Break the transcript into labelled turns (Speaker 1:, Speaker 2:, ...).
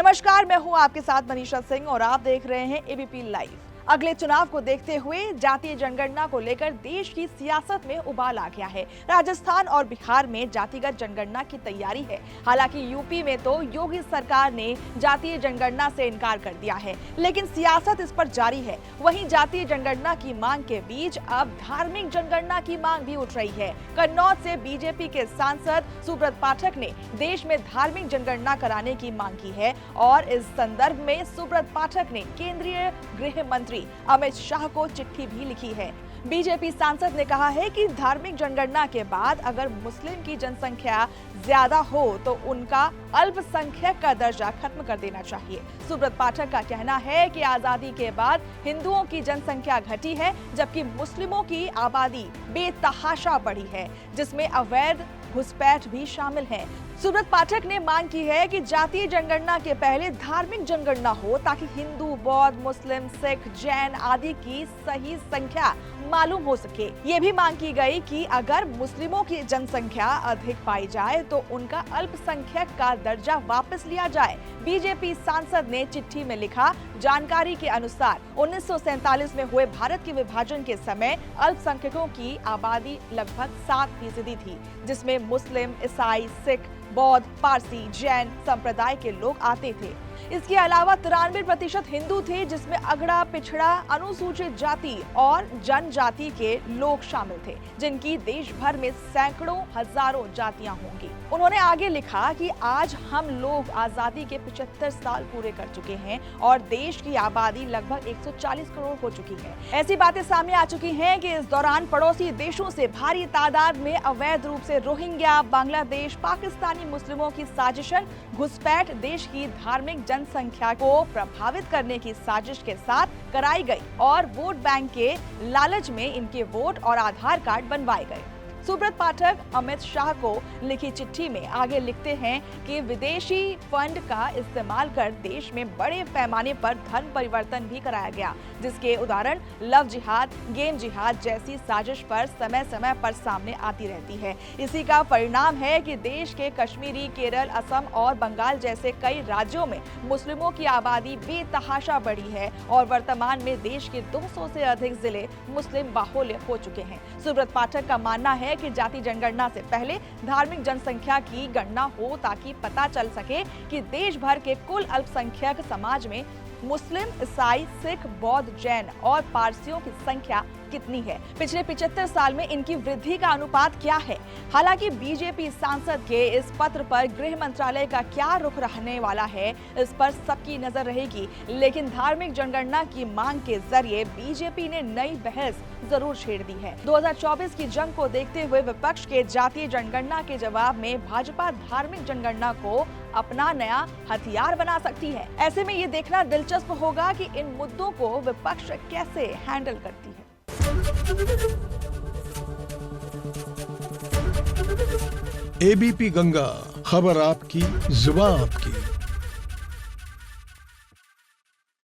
Speaker 1: नमस्कार, मैं हूं आपके साथ मनीषा सिंह और आप देख रहे हैं एबीपी लाइव। अगले चुनाव को देखते हुए जातीय जनगणना को लेकर देश की सियासत में उबाल आ गया है। राजस्थान और बिहार में जातिगत जनगणना की तैयारी है। हालांकि यूपी में तो योगी सरकार ने जातीय जनगणना से इनकार कर दिया है, लेकिन सियासत इस पर जारी है। वहीं जातीय जनगणना की मांग के बीच अब धार्मिक जनगणना की मांग भी उठ रही है। कन्नौज से बीजेपी के सांसद सुब्रत पाठक ने देश में धार्मिक जनगणना कराने की मांग की है और इस संदर्भ में सुब्रत पाठक ने केंद्रीय गृह मंत्री अमित शाह को चिट्ठी भी लिखी है। बीजेपी सांसद ने कहा है कि धार्मिक जनगणना के बाद अगर मुस्लिम की जनसंख्या ज्यादा हो तो उनका अल्पसंख्यक का दर्जा खत्म कर देना चाहिए। सुब्रत पाठक का कहना है कि आजादी के बाद हिंदुओं की जनसंख्या घटी है, जबकि मुस्लिमों की आबादी बेतहाशा बढ़ी है, जिसमें अवैध घुसपैठ भी शामिल है। सुब्रत पाठक ने मांग की है कि जातीय जनगणना के पहले धार्मिक जनगणना हो, ताकि हिंदू, बौद्ध, मुस्लिम, सिख, जैन आदि की सही संख्या मालूम हो सके। ये भी मांग की गई कि अगर मुस्लिमों की जनसंख्या अधिक पाई जाए तो उनका अल्पसंख्यक का दर्जा वापस लिया जाए। बीजेपी सांसद ने चिट्ठी में लिखा, जानकारी के अनुसार 1947 में हुए भारत के विभाजन के समय अल्पसंख्यकों की आबादी लगभग 7% थी, जिसमें मुस्लिम, ईसाई, सिख, बौद्ध, पारसी, जैन संप्रदाय के लोग आते थे। इसके अलावा 93% हिंदू थे, जिसमें अगड़ा, पिछड़ा, अनुसूचित जाति और जनजाति के लोग शामिल थे, जिनकी देश भर में सैकड़ों हजारों जातियां होंगी। उन्होंने आगे लिखा कि आज हम लोग आजादी के 75 साल पूरे कर चुके हैं और देश की आबादी लगभग 140 करोड़ हो चुकी है। ऐसी बातें सामने आ चुकी हैं कि इस दौरान पड़ोसी देशों से भारी तादाद में अवैध रूप से रोहिंग्या, बांग्लादेश, पाकिस्तानी मुस्लिमों की साजिशन, घुसपैठ देश की धार्मिक जनसंख्या को प्रभावित करने की साजिश के साथ कराई गई और वोट बैंक के लालच में इनके वोट और आधार कार्ड बनवाए गए। सुब्रत पाठक अमित शाह को लिखी चिट्ठी में आगे लिखते हैं कि विदेशी फंड का इस्तेमाल कर देश में बड़े पैमाने पर धर्म परिवर्तन भी कराया गया, जिसके उदाहरण लव जिहाद, गेम जिहाद जैसी साजिश पर समय समय पर सामने आती रहती है। इसी का परिणाम है कि देश के कश्मीरी, केरल, असम और बंगाल जैसे कई राज्यों में मुस्लिमों की आबादी बेतहाशा बढ़ी है और वर्तमान में देश के 200 से अधिक जिले मुस्लिम बाहुल्य हो चुके हैं। सुब्रत पाठक का मानना है कि जाति जनगणना से पहले धार्मिक जनसंख्या की गणना हो, ताकि पता चल सके कि देश भर के कुल अल्पसंख्यक समाज में मुस्लिम, ईसाई, सिख, बौद्ध, जैन और पारसियों की संख्या कितनी है, पिछले 75 साल में इनकी वृद्धि का अनुपात क्या है। हालांकि बीजेपी सांसद के इस पत्र पर गृह मंत्रालय का क्या रुख रहने वाला है, इस पर सबकी नजर रहेगी, लेकिन धार्मिक जनगणना की मांग के जरिए बीजेपी ने नई बहस जरूर छेड़ दी है। 2024 की जंग को देखते हुए विपक्ष के जातीय जनगणना के जवाब में भाजपा धार्मिक जनगणना को अपना नया हथियार बना सकती है। ऐसे में ये देखना दिलचस्प होगा कि इन मुद्दों को विपक्ष कैसे हैंडल करती है।
Speaker 2: एबीपी गंगा, खबर आपकी, जुबान आपकी।